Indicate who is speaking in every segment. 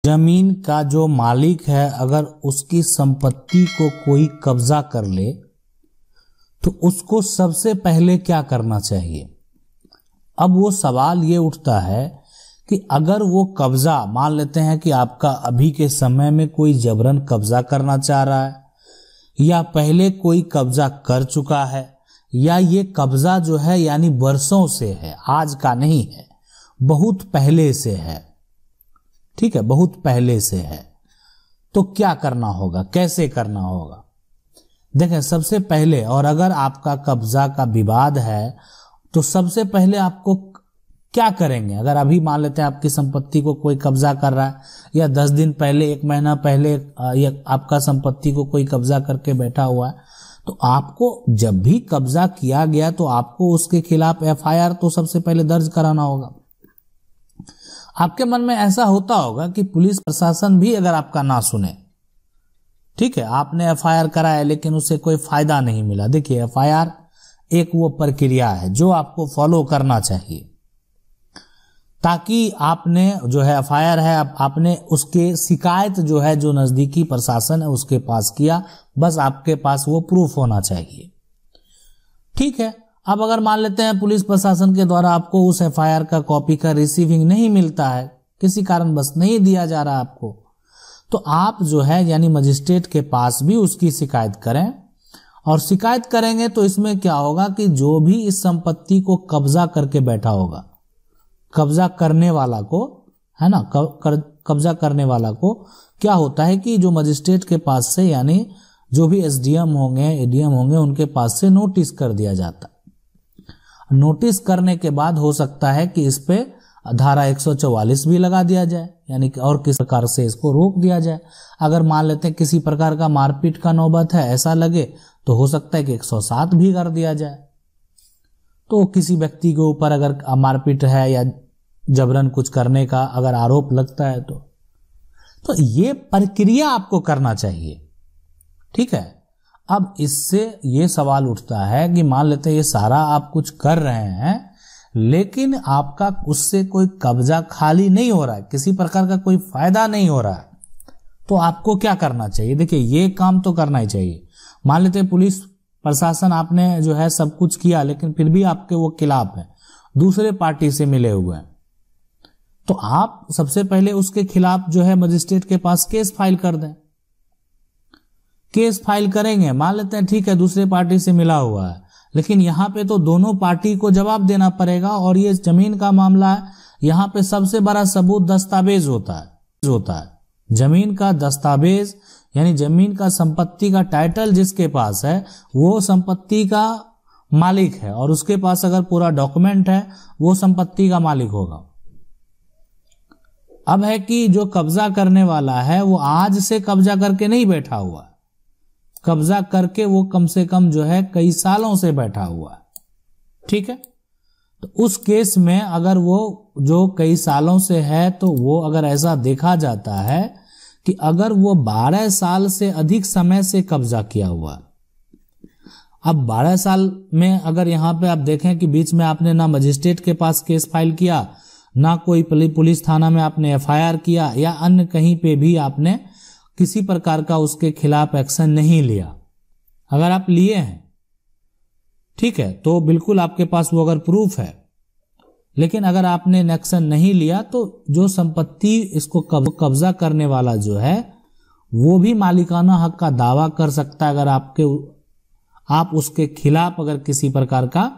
Speaker 1: जमीन का जो मालिक है अगर उसकी संपत्ति को कोई कब्जा कर ले तो उसको सबसे पहले क्या करना चाहिए। अब वो सवाल ये उठता है कि अगर वो कब्जा, मान लेते हैं कि आपका अभी के समय में कोई जबरन कब्जा करना चाह रहा है या पहले कोई कब्जा कर चुका है या ये कब्जा जो है यानी वर्षों से है, आज का नहीं है, बहुत पहले से है, ठीक है, बहुत पहले से है, तो क्या करना होगा, कैसे करना होगा। देखें सबसे पहले, और अगर आपका कब्जा का विवाद है तो सबसे पहले आपको क्या करेंगे। अगर अभी मान लेते हैं आपकी संपत्ति को कोई कब्जा कर रहा है या 10 दिन पहले, 1 महीना पहले या आपका संपत्ति को कोई कब्जा करके बैठा हुआ है, तो आपको जब भी कब्जा किया गया तो आपको उसके खिलाफ FIR तो सबसे पहले दर्ज कराना होगा। आपके मन में ऐसा होता होगा कि पुलिस प्रशासन भी अगर आपका ना सुने, ठीक है, आपने FIR कराया लेकिन उससे कोई फायदा नहीं मिला। देखिए FIR एक वो प्रक्रिया है जो आपको फॉलो करना चाहिए, ताकि आपने जो है FIR है आपने उसके शिकायत जो है जो नजदीकी प्रशासन है उसके पास किया, बस आपके पास वो प्रूफ होना चाहिए, ठीक है। अब अगर मान लेते हैं पुलिस प्रशासन के द्वारा आपको उस FIR का कॉपी का रिसीविंग नहीं मिलता है, किसी कारण बस नहीं दिया जा रहा आपको, तो आप जो है यानी मजिस्ट्रेट के पास भी उसकी शिकायत करें। और शिकायत करेंगे तो इसमें क्या होगा कि जो भी इस संपत्ति को कब्जा करके बैठा होगा, कब्जा करने वाला को, है ना, कब्जा करने वाला को क्या होता है कि जो मजिस्ट्रेट के पास से यानी जो भी SDM होंगे, ADM होंगे, उनके पास से नोटिस कर दिया जाता। नोटिस करने के बाद हो सकता है कि इस पे धारा 144 भी लगा दिया जाए, यानी कि और किस प्रकार से इसको रोक दिया जाए। अगर मान लेते हैं किसी प्रकार का मारपीट का नौबत है, ऐसा लगे तो हो सकता है कि 107 भी कर दिया जाए। तो किसी व्यक्ति के ऊपर अगर मारपीट है या जबरन कुछ करने का अगर आरोप लगता है तो ये प्रक्रिया आपको करना चाहिए, ठीक है। अब इससे ये सवाल उठता है कि मान लेते हैं ये सारा आप कुछ कर रहे हैं लेकिन आपका उससे कोई कब्जा खाली नहीं हो रहा है, किसी प्रकार का कोई फायदा नहीं हो रहा है, तो आपको क्या करना चाहिए। देखिए ये काम तो करना ही चाहिए। मान लेते हैं पुलिस प्रशासन आपने जो है सब कुछ किया लेकिन फिर भी आपके वो खिलाफ है, दूसरे पार्टी से मिले हुए हैं, तो आप सबसे पहले उसके खिलाफ जो है मजिस्ट्रेट के पास केस फाइल कर दें। केस फाइल करेंगे, मान लेते हैं ठीक है दूसरे पार्टी से मिला हुआ है, लेकिन यहाँ पे तो दोनों पार्टी को जवाब देना पड़ेगा। और ये जमीन का मामला है, यहाँ पे सबसे बड़ा सबूत दस्तावेज होता है। जमीन का दस्तावेज यानी जमीन का संपत्ति का टाइटल जिसके पास है वो संपत्ति का मालिक है, और उसके पास अगर पूरा डॉक्यूमेंट है वो संपत्ति का मालिक होगा। अब है कि जो कब्जा करने वाला है वो आज से कब्जा करके नहीं बैठा हुआ है, कब्जा करके वो कम से कम जो है कई सालों से बैठा हुआ है, ठीक है। तो उस केस में अगर वो जो कई सालों से है तो वो अगर ऐसा देखा जाता है कि अगर वो 12 साल से अधिक समय से कब्जा किया हुआ है, अब 12 साल में अगर यहाँ पे आप देखें कि बीच में आपने ना मजिस्ट्रेट के पास केस फाइल किया, ना कोई पुलिस थाना में आपने FIR किया या अन्य कहीं पे भी आपने किसी प्रकार का उसके खिलाफ एक्शन नहीं लिया, अगर आप लिए हैं ठीक है तो बिल्कुल आपके पास वो अगर प्रूफ है, लेकिन अगर आपने एक्शन नहीं लिया तो जो संपत्ति इसको कब्जा करने वाला जो है वो भी मालिकाना हक का दावा कर सकता है अगर आप उसके खिलाफ अगर किसी प्रकार का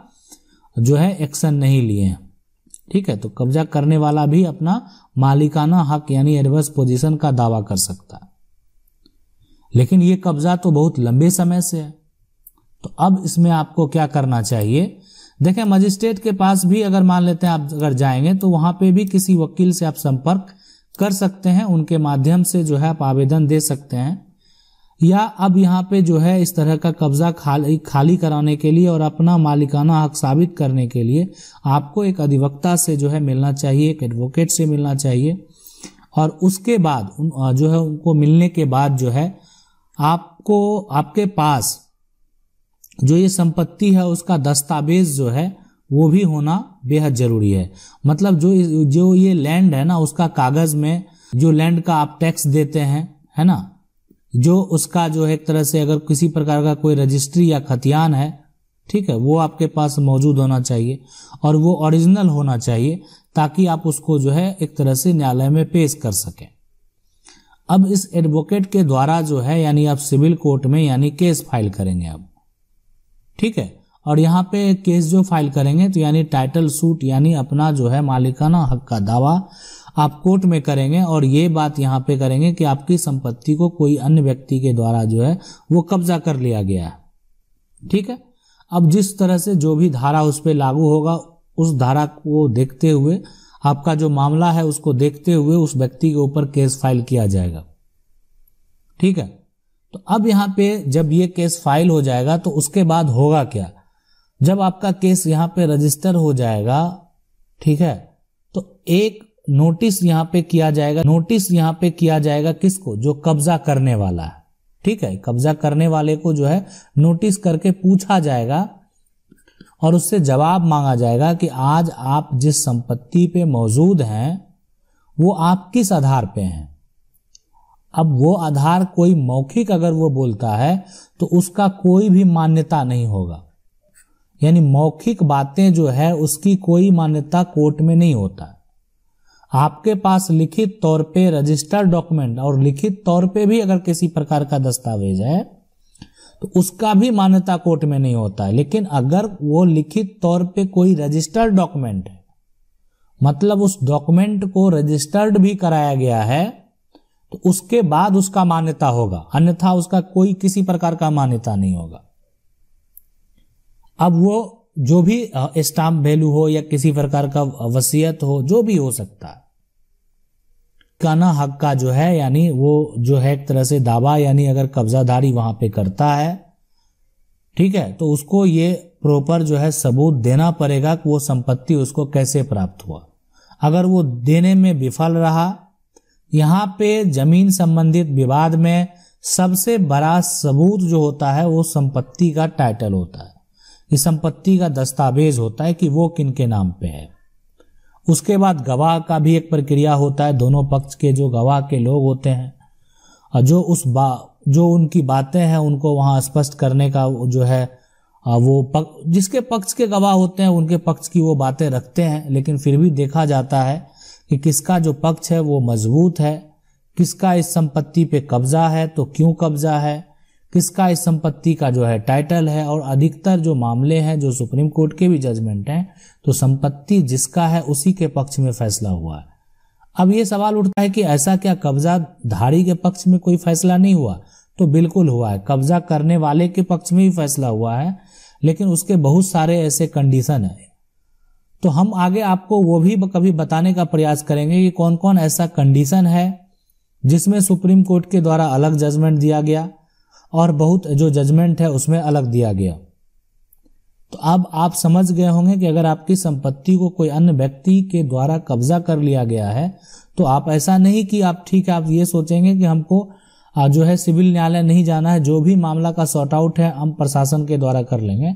Speaker 1: जो है एक्शन नहीं लिए हैं, ठीक है। तो कब्जा करने वाला भी अपना मालिकाना हक यानी एडवर्स पोजीशन का दावा कर सकता है, लेकिन ये कब्जा तो बहुत लंबे समय से है। तो अब इसमें आपको क्या करना चाहिए। देखें मजिस्ट्रेट के पास भी अगर मान लेते हैं आप अगर जाएंगे तो वहां पे भी किसी वकील से आप संपर्क कर सकते हैं, उनके माध्यम से जो है आप आवेदन दे सकते हैं। या अब यहाँ पे जो है इस तरह का कब्जा खाली कराने के लिए और अपना मालिकाना हक साबित करने के लिए आपको एक अधिवक्ता से जो है मिलना चाहिए, एक एडवोकेट से मिलना चाहिए। और उसके बाद जो है उनको मिलने के बाद जो है आपको आपके पास जो ये संपत्ति है उसका दस्तावेज जो है वो भी होना बेहद जरूरी है। मतलब जो ये लैंड है ना उसका कागज में जो लैंड का आप टैक्स देते हैं, है ना, जो उसका जो है एक तरह से अगर किसी प्रकार का कोई रजिस्ट्री या खतियान है, ठीक है, वो आपके पास मौजूद होना चाहिए और वो ओरिजिनल होना चाहिए, ताकि आप उसको जो है एक तरह से न्यायालय में पेश कर सकें। अब इस एडवोकेट के द्वारा जो है यानी आप सिविल कोर्ट में यानी केस फाइल करेंगे अब, ठीक है, और यहाँ पे केस जो फाइल करेंगे तो यानी टाइटल सूट यानी अपना जो है मालिकाना हक का दावा आप कोर्ट में करेंगे और ये बात यहाँ पे करेंगे कि आपकी संपत्ति को कोई अन्य व्यक्ति के द्वारा जो है वो कब्जा कर लिया गया है, ठीक है। अब जिस तरह से जो भी धारा उस पर लागू होगा उस धारा को देखते हुए, आपका जो मामला है उसको देखते हुए उस व्यक्ति के ऊपर केस फाइल किया जाएगा, ठीक है। तो अब यहाँ पे जब ये केस फाइल हो जाएगा तो उसके बाद होगा क्या, जब आपका केस यहाँ पे रजिस्टर हो जाएगा, ठीक है, तो एक नोटिस यहाँ पे किया जाएगा, नोटिस यहाँ पे किया जाएगा किसको, जो कब्जा करने वाला है, ठीक है, कब्जा करने वाले को जो है नोटिस करके पूछा जाएगा और उससे जवाब मांगा जाएगा कि आज आप जिस संपत्ति पे मौजूद हैं वो आप किस आधार पे हैं। अब वो आधार कोई मौखिक अगर वो बोलता है तो उसका कोई भी मान्यता नहीं होगा, यानी मौखिक बातें जो है उसकी कोई मान्यता कोर्ट में नहीं होता। आपके पास लिखित तौर पे रजिस्टर्ड डॉक्यूमेंट और लिखित तौर पे भी अगर किसी प्रकार का दस्तावेज है तो उसका भी मान्यता कोर्ट में नहीं होता है। लेकिन अगर वो लिखित तौर पे कोई रजिस्टर्ड डॉक्यूमेंट है, मतलब उस डॉक्यूमेंट को रजिस्टर्ड भी कराया गया है, तो उसके बाद उसका मान्यता होगा, अन्यथा उसका कोई किसी प्रकार का मान्यता नहीं होगा। अब वो जो भी स्टाम्प वैल्यू हो या किसी प्रकार का वसीयत हो, जो भी हो सकता है, काना हक का जो है यानी वो जो है एक तरह से दावा यानी अगर कब्जाधारी वहां पे करता है, ठीक है, तो उसको ये प्रॉपर जो है सबूत देना पड़ेगा कि वो संपत्ति उसको कैसे प्राप्त हुआ। अगर वो देने में विफल रहा, यहाँ पे जमीन संबंधित विवाद में सबसे बड़ा सबूत जो होता है वो संपत्ति का टाइटल होता है, कि संपत्ति का दस्तावेज होता है कि वो किनके नाम पे है। उसके बाद गवाह का भी एक प्रक्रिया होता है, दोनों पक्ष के जो गवाह के लोग होते हैं और जो उनकी बातें हैं उनको वहां स्पष्ट करने का जो है वो जिसके पक्ष के गवाह होते हैं उनके पक्ष की वो बातें रखते हैं, लेकिन फिर भी देखा जाता है कि किसका जो पक्ष है वो मजबूत है, किसका इस संपत्ति पे कब्जा है तो क्यों कब्जा है, किसका इस संपत्ति का जो है टाइटल है। और अधिकतर जो मामले हैं जो सुप्रीम कोर्ट के भी जजमेंट हैं तो संपत्ति जिसका है उसी के पक्ष में फैसला हुआ है। अब ये सवाल उठता है कि ऐसा क्या कब्जाधारी के पक्ष में कोई फैसला नहीं हुआ? तो बिल्कुल हुआ है, कब्जा करने वाले के पक्ष में भी फैसला हुआ है, लेकिन उसके बहुत सारे ऐसे कंडीशन है। तो हम आगे आपको वो भी कभी बताने का प्रयास करेंगे कि कौन कौन ऐसा कंडीशन है जिसमें सुप्रीम कोर्ट के द्वारा अलग जजमेंट दिया गया और बहुत जो जजमेंट है उसमें अलग दिया गया। तो अब आप समझ गए होंगे कि अगर आपकी संपत्ति को कोई अन्य व्यक्ति के द्वारा कब्जा कर लिया गया है तो आप ऐसा नहीं कि आप ठीक है आप ये सोचेंगे कि हमको जो है सिविल न्यायालय नहीं जाना है, जो भी मामला का सॉर्ट आउट है हम प्रशासन के द्वारा कर लेंगे।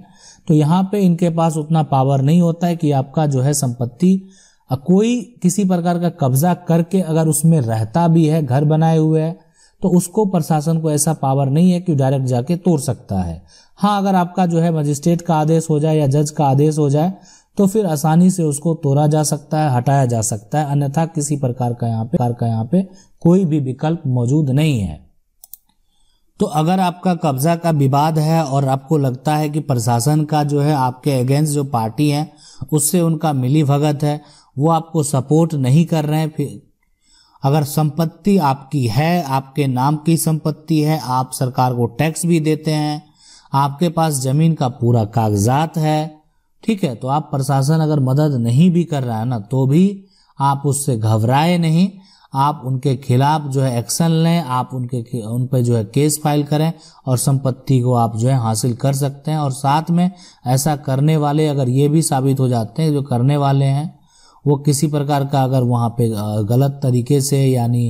Speaker 1: तो यहाँ पे इनके पास उतना पावर नहीं होता है कि आपका जो है संपत्ति कोई किसी प्रकार का कब्जा करके अगर उसमें रहता भी है, घर बनाए हुए है, तो उसको प्रशासन को ऐसा पावर नहीं है कि डायरेक्ट जाके तोड़ सकता है। हाँ, अगर आपका जो है मजिस्ट्रेट का आदेश हो जाए या जज का आदेश हो जाए तो फिर आसानी से उसको तोड़ा जा सकता है, हटाया जा सकता है, अन्यथा किसी प्रकार का यहाँ पे कोई भी विकल्प मौजूद नहीं है। तो अगर आपका कब्जा का विवाद है और आपको लगता है कि प्रशासन का जो है आपके अगेंस्ट जो पार्टी है उससे उनका मिली भगत है, वो आपको सपोर्ट नहीं कर रहे हैं, फिर अगर संपत्ति आपकी है, आपके नाम की संपत्ति है, आप सरकार को टैक्स भी देते हैं, आपके पास जमीन का पूरा कागजात है, ठीक है, तो आप प्रशासन अगर मदद नहीं भी कर रहा है ना तो भी आप उससे घबराए नहीं, आप उनके खिलाफ जो है एक्शन लें, आप उन पे जो है केस फाइल करें और संपत्ति को आप जो है हासिल कर सकते हैं। और साथ में ऐसा करने वाले अगर ये भी साबित हो जाते हैं जो करने वाले हैं वो किसी प्रकार का अगर वहाँ पे गलत तरीके से यानी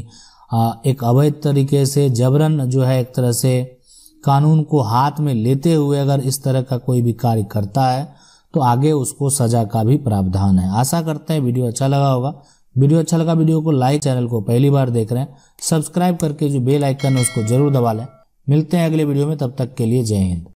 Speaker 1: एक अवैध तरीके से जबरन जो है एक तरह से कानून को हाथ में लेते हुए अगर इस तरह का कोई भी कार्य करता है तो आगे उसको सजा का भी प्रावधान है। आशा करते हैं वीडियो अच्छा लगा होगा। वीडियो अच्छा लगा वीडियो को लाइक, चैनल को पहली बार देख रहे हैं सब्सक्राइब करके जो बेल आइकन है उसको जरूर दबा लें। मिलते हैं अगले वीडियो में, तब तक के लिए जय हिंद।